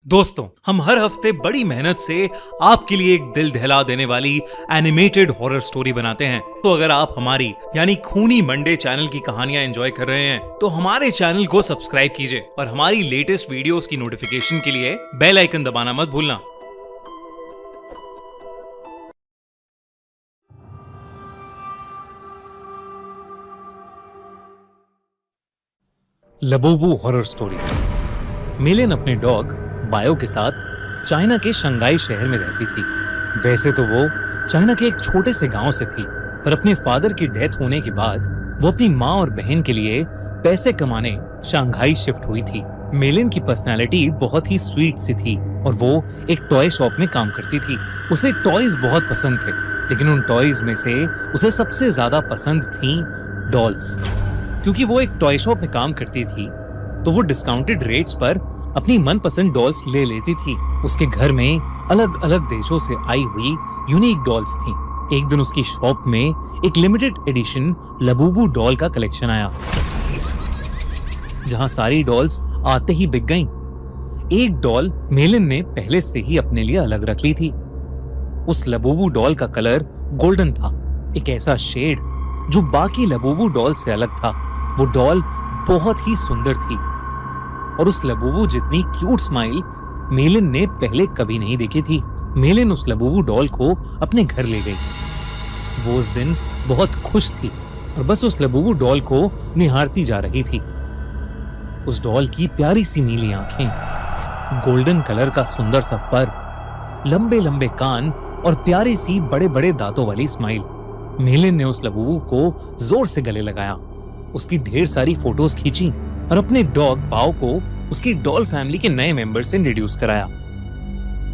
दोस्तों, हम हर हफ्ते बड़ी मेहनत से आपके लिए एक दिल दहला देने वाली एनिमेटेड हॉरर स्टोरी बनाते हैं। तो अगर आप हमारी यानी खूनी मंडे चैनल की कहानियां एंजॉय कर रहे हैं तो हमारे चैनल को सब्सक्राइब कीजिए और हमारी लेटेस्ट वीडियोस की नोटिफिकेशन के लिए बेल आइकन दबाना मत भूलना। लबोबू हॉरर स्टोरी। मिलेन अपने डॉग बायो के साथ चाइना के शंघाई शहर में रहती थी। वैसे तो वो चाइना के एक छोटे से गांव से थी, पर अपने फादर की डेथ होने के बाद वो अपनी माँ और बहन के लिए पैसे कमाने शंघाई शिफ्ट हुई थी। मिलेन की पर्सनालिटी बहुत ही स्वीट सी थी और वो एक टॉय शॉप में काम करती थी। उसे टॉयज बहुत पसंद थे, लेकिन उन टॉयज में से उसे सबसे ज्यादा पसंद थी डॉल्स। क्योंकि वो एक टॉय शॉप में काम करती थी तो वो डिस्काउंटेड रेट्स पर अपनी मनपसंद डॉल्स ले लेती थी। उसके घर में अलग अलग देशों से आई हुई यूनिक डॉल्स थी। एक दिन उसकी शॉप में एक लिमिटेड एडिशन लबूबू डॉल का कलेक्शन आया, जहां सारी डॉल्स आते ही बिक गईं। एक डॉल मेलिन ने पहले से ही अपने लिए अलग रख ली थी। उस लबूबू डॉल का कलर गोल्डन था, एक ऐसा शेड जो बाकी लबूबू डॉल से अलग था। वो डॉल बहुत ही सुंदर थी और उस लबूबू जितनी क्यूट स्माइल मेलिन ने पहले कभी नहीं देखी थी। मेलिन उस लबूबू डॉल को अपने घर ले गई। वो उस दिन बहुत खुश थी और बस उस लबूबू डॉल को निहारती जा रही थी। उस डॉल की प्यारी सी नीली आंखें, गोल्डन कलर का सुंदर सा फर, लंबे लंबे कान और प्यारी सी बड़े बड़े दांतों वाली स्माइल। मेलिन ने उस लबूबू को जोर से गले लगाया, उसकी ढेर सारी फोटोज खींची और अपने डॉग बाओ को उसकी डॉल फैमिली के नए मेंबर से इंट्रोड्यूस कराया।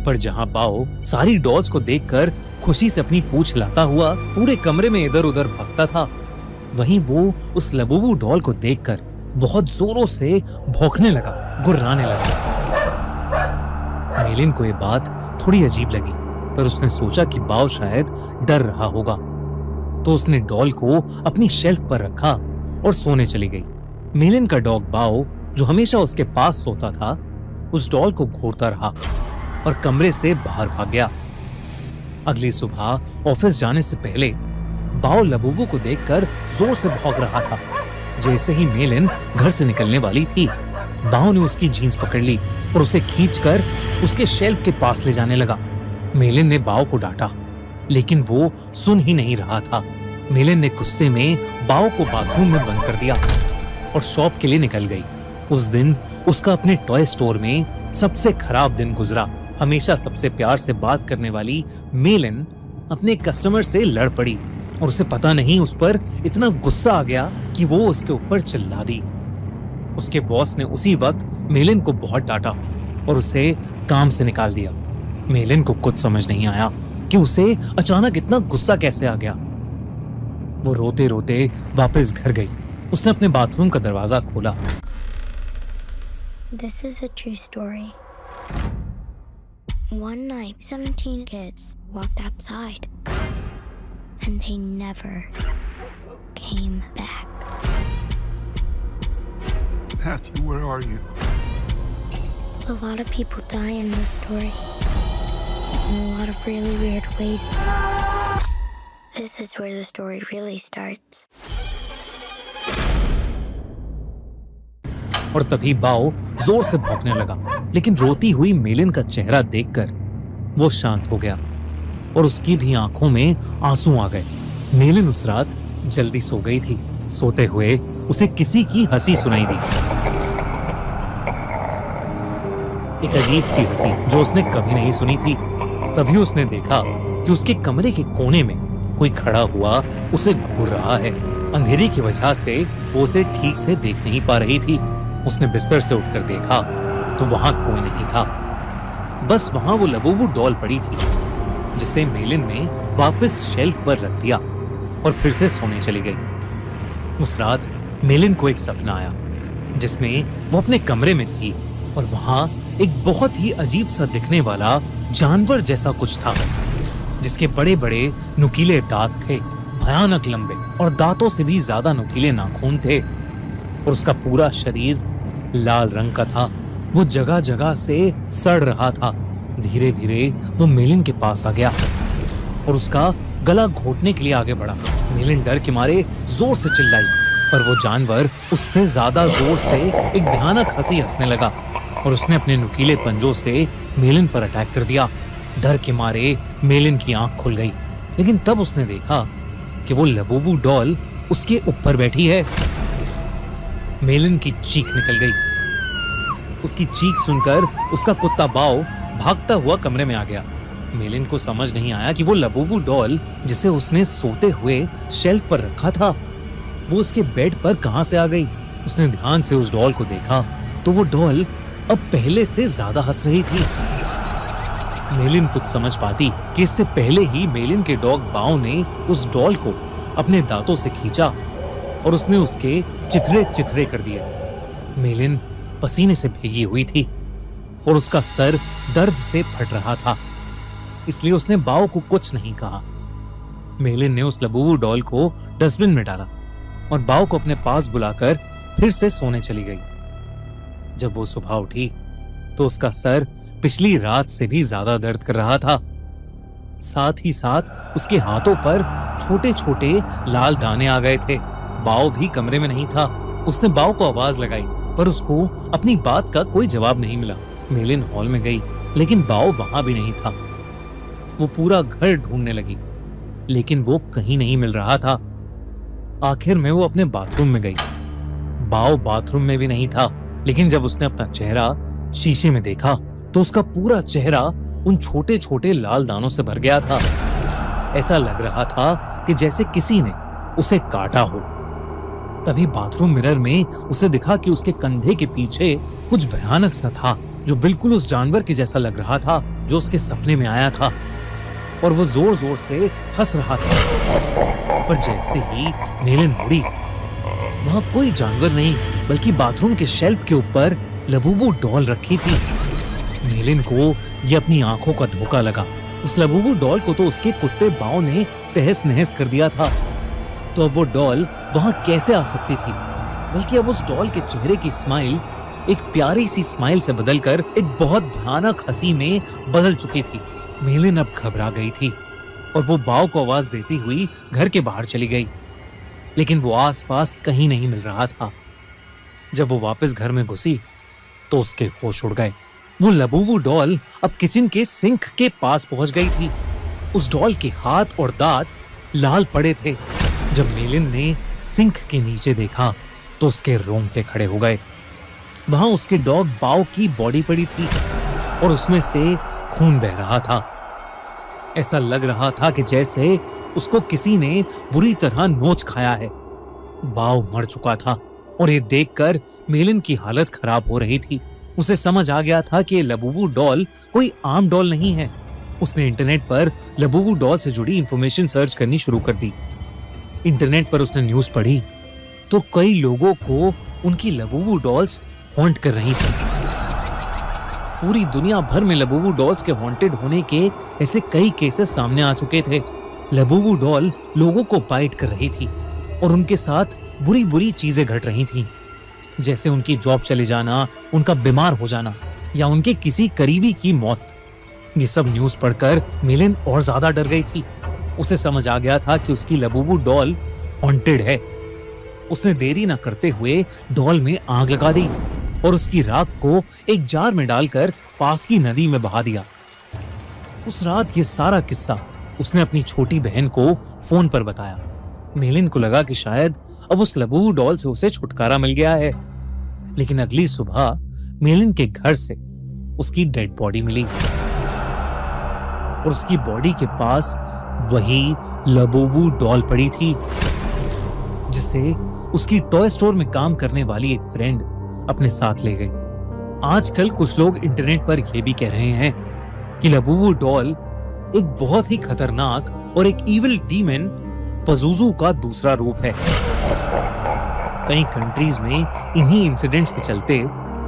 पर जहां बाओ सारी डॉल्स को देखकर खुशी से अपनी पूंछ हिलाता हुआ पूरे कमरे में इधर उधर भागता था, वहीं वो उस लबूबू डॉल को देखकर बहुत जोरों से भौंकने लगा, गुर्राने लगा। मेलिन को ये बात थोड़ी अजीब लगी, पर उसने सोचा कि बाओ शायद डर रहा होगा, तो उसने डॉल को अपनी शेल्फ पर रखा और सोने चली गई। मेलिन का डॉग बाओ, जो हमेशा उसके पास सोता था, उस डॉल को घूरता रहा और कमरे से बाहर भाग गया। अगली सुबह ऑफिस जाने से पहले बाओ लबूबू को देखकर जोर से भौंक रहा था। जैसे ही मेलिन घर से निकलने वाली थी, बाओ ने उसकी जीन्स पकड़ ली और उसे खींचकर उसके शेल्फ के पास ले जाने लगा। मेलिन ने बाओ को डांटा, लेकिन वो सुन ही नहीं रहा था। मेलिन ने गुस्से में बाओ को बाथरूम में बंद कर दिया और शॉप के लिए निकल गई। उस दिन उसका अपने टॉय स्टोर में सबसे खराब दिन गुजरा। हमेशा सबसे प्यार से बात करने वाली मेलिन अपने कस्टमर से लड़ पड़ी और उसे पता नहीं उस पर इतना गुस्सा आ गया कि वो उसके ऊपर चिल्ला दी। उसके बॉस ने उसी वक्त मेलिन को बहुत डांटा और उसे काम से निकाल दिया। मेलिन को कुछ समझ नहीं आया कि उसे अचानक इतना गुस्सा कैसे आ गया। वो रोते रोते वापस घर गई। उसने अपने बाथरूम का दरवाजा खोला। This is a true story. One night, 17 kids walked outside and they never came back. Matthew, where are you? A lot of people die in this story in a lot of really weird ways. This is where the story really starts. और तभी बाओ जोर से भौंकने लगा, लेकिन रोती हुई मेलिन का चेहरा देखकर वो शांत हो गया और उसकी भी आंखों में आंसू आ गए। मेलिन उस रात जल्दी सो गई थी। सोते हुए उसे किसी की हंसी सुनाई दी, एक अजीब सी हंसी जो उसने कभी नहीं सुनी थी। तभी उसने देखा कि उसके कमरे के कोने में कोई खड़ा हुआ उसे घूर रहा है। अंधेरे की वजह से वो उसे ठीक से देख नहीं पा रही थी। उसने बिस्तर से उठकर देखा तो वहां कोई नहीं था, बस वहां वो लबूबू डॉल पड़ी थी, जिसे मेलिन ने वापस शेल्फ पर रख दिया और फिर से सोने चली गई। उस रात मेलिन को एक सपना आया जिसमें वो अपने कमरे में थी और वहां एक बहुत ही अजीब सा दिखने वाला जानवर जैसा कुछ था, जिसके बड़े बड़े नुकीले दांत थे, भयानक लंबे और दांतों से भी ज्यादा नुकीले नाखून थे और उसका पूरा शरीर लाल रंग का था। वो जगह जगह से सड़ रहा था। धीरे धीरे वो मेलिन के पास आ गया और उसका गला घोटने के लिए आगे बढ़ा। मेलिन डर के मारे जोर से चिल्लाई, पर वो जानवर उससे ज्यादा जोर से एक भयानक हंसी हंसने लगा और उसने अपने नुकीले पंजों से मेलिन पर अटैक कर दिया। डर के मारे मेलिन की आंख खुल गई, लेकिन तब उसने देखा कि वो लबूबू डॉल उसके ऊपर बैठी है। मेलिन की चीख निकल गई। उसकी चीख सुनकर उसका कुत्ता बाओ भागता हुआ कमरे में आ गया। मेलिन को समझ नहीं आया कि वो लबूबू डॉल जिसे उसने सोते हुए शेल्फ पर रखा था, वो उसके बेड पर कहां से आ गई। उसने ध्यान से उस डॉल को देखा तो वो डॉल अब पहले से ज्यादा हंस रही थी। मेलिन कुछ समझ पाती कि इससे पहले ही मेलिन के डॉग बाओ ने उस डॉल को अपने दांतों से खींचा और उसने उसके चिथड़े चिथड़े कर दिए। मेलिन पसीने से भीगी हुई थी और उसका सर दर्द से फट रहा था, इसलिए उसने बाओ को कुछ नहीं कहा। मेलिन ने उस लबूबू डॉल को डस्टबिन में डाला और बाओ को अपने पास बुलाकर फिर से सोने चली गई। जब वो सुबह उठी तो उसका सर पिछली रात से भी ज्यादा दर्द कर रहा था। साथ ही साथ उसके हाथों पर छोटे छोटे लाल दाने आ गए थे। बाओ भी कमरे में नहीं था। उसने बाओ को आवाज लगाई, पर उसको अपनी बात का कोई जवाब नहीं मिला। मेलिन हॉल में गई, लेकिन बाओ वहां भी नहीं था। वो पूरा घर ढूंढने लगी, लेकिन वो कहीं नहीं मिल रहा था। आखिर में वो अपने बाथरूम में गई। बाओ बाथरूम में भी नहीं था, लेकिन जब उसने अपना चेहरा शीशे में देखा तो उसका पूरा चेहरा उन छोटे छोटे लाल दानों से भर गया था। ऐसा लग रहा था कि जैसे किसी ने उसे काटा हो। तभी बाथरूम मिरर में उसे दिखा कि उसके कंधे के पीछे कुछ भयानक सा था, जो बिल्कुल उस जानवर के जैसा लग रहा था जो उसके सपने में आया था, और वो जोर जोर से हंस रहा था। पर जैसे ही मेलिन मुड़ी, वहां कोई जानवर नहीं बल्कि बाथरूम के शेल्फ के ऊपर लबूबू डॉल रखी थी। मेलिन को ये अपनी आंखों का धोखा लगा। उस लबूबू डॉल को तो उसके कुत्ते बाओ ने तहस नहस कर दिया था, तो अब वो डॉल वहां कैसे आ सकती थी। बल्कि अब उस डॉल के चेहरे की स्माइल एक प्यारी सी स्माइल से बदलकर एक बहुत भयानक हंसी में बदल चुकी थी। मेलिन अब घबरा गई थी और वो बाओ को आवाज देती हुई घर के बाहर चली गई, लेकिन वो आसपास कहीं नहीं मिल रहा था। जब वो वापस घर में घुसी तो उसके होश उड़ गए। वो लबूबू डॉल अब किचन के सिंक के पास पहुंच गई थी। उस डॉल के हाथ और दांत लाल पड़े थे। जब मेलिन ने सिंक के नीचे देखा तो उसके रोंगटे खड़े हो गए। वहां उसके डॉग बाओ की बॉडी पड़ी थी और उसमें से खून बह रहा था। ऐसा लग रहा था कि जैसे उसको किसी ने बुरी तरह नोच खाया है। बाओ मर चुका था और ये देखकर मेलिन की हालत खराब हो रही थी। उसे समझ आ गया था कि लबूबू डॉल कोई आम डॉल नहीं है। उसने इंटरनेट पर लबूबू डॉल से जुड़ी इंफॉर्मेशन सर्च करनी शुरू कर दी। इंटरनेट पर उसने न्यूज़ पढ़ी तो कई लोगों को उनकी लबूबू डॉल्स हॉन्ट कर रही थी। पूरी दुनिया भर में लबूबू डॉल्स के हॉन्टेड होने के ऐसे कई केसेस सामने आ चुके थे। लबूबू डॉल लोगों को बाइट कर रही थी और उनके साथ बुरी बुरी चीजें घट रही थीं, जैसे उनकी जॉब चले जाना, उनका बीमार हो जाना या उनके किसी करीबी की मौत। ये सब न्यूज़ पढ़कर मेलिन और ज्यादा डर गई थी। उसे समझ आ गया था कि उसकी लबूबू डॉल हॉन्टेड है। उसने देरी न करते हुए डॉल में आग लगा दी और उसकी राख को एक जार में डालकर पास की नदी में बहा दिया। उस रात ये सारा किस्सा उसने अपनी छोटी बहन को फोन पर बताया। मेलिन को लगा कि शायद अब उस लबूबू डॉल से उसे छुटकारा मिल गया है, लेकिन अगली सुबह मेलिन के घर से उसकी डेड बॉडी मिली और उसकी बॉडी के पास वही लबूबू डॉल पड़ी थी, जिसे उसकी टॉय स्टोर में काम करने वाली एक फ्रेंड अपने साथ ले गई। आजकल कुछ लोग इंटरनेट पर यह भी कह रहे हैं कि लबूबू डॉल एक बहुत ही खतरनाक और एक इविल डीमन पज़ुज़ू का दूसरा रूप है। कई कंट्रीज में इन्हीं इंसिडेंट्स के चलते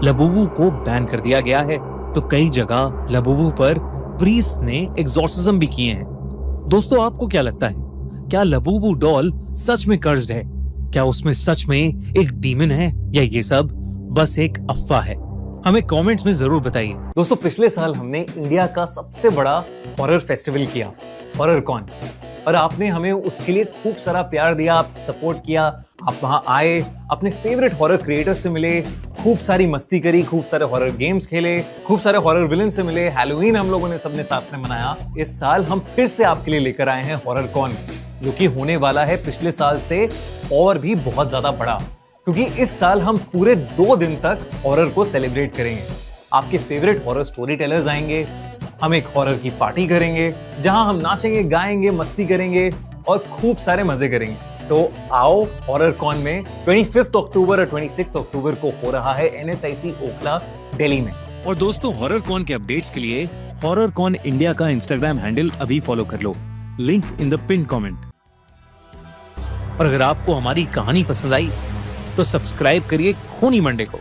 लबूबू को बैन कर दिया गया है, तो कई जगह लबूबू पर प्रीस्ट ने एग्जॉर्सिज्म भी किए हैं। दोस्तों, आपको क्या लगता है, क्या लबूबू डॉल सच में कर्स्ड है? क्या उसमें सच में एक डीमन है या ये सब बस एक अफवाह है? हमें कमेंट्स में जरूर बताइए। दोस्तों पिछले साल हमने इंडिया का सबसे बड़ा हॉरर फेस्टिवल किया, हॉरर कॉन, और आपने हमें उसके लिए खूब सारा प्यार दिया, आप सपोर्ट किया, आप वहां आए, अपने फेवरेट हॉरर क्रिएटर्स से मिले, खूब सारी मस्ती करी, खूब सारे हॉरर गेम्स खेले, खूब सारे हॉरर विलन से मिले, हैलोवीन हम लोगों ने सबने साथ में मनाया। इस साल हम फिर से आपके लिए लेकर आए हैं हॉरर कॉन, जो कि होने वाला है पिछले साल से और भी बहुत ज्यादा बड़ा, क्योंकि इस साल हम पूरे 2 दिन तक हॉरर को सेलिब्रेट करेंगे। आपके फेवरेट हॉरर स्टोरी टेलर्स आएंगे, हम एक हॉरर की पार्टी करेंगे जहां हम नाचेंगे, गाएंगे, मस्ती करेंगे और खूब सारे मजे करेंगे। तो आओ हॉरर कॉन में 25 अक्टूबर और 26 अक्टूबर को हो रहा है NSIC ओखला दिल्ली में। और दोस्तों हॉरर कॉन के अपडेट्स के लिए हॉरर कॉन इंडिया का इंस्टाग्राम हैंडल अभी फॉलो कर लो, link in the pin comment. और अगर आपको हमारी कहानी पसंद आई तो सब्सक्राइब करिए खूनी मंडे को।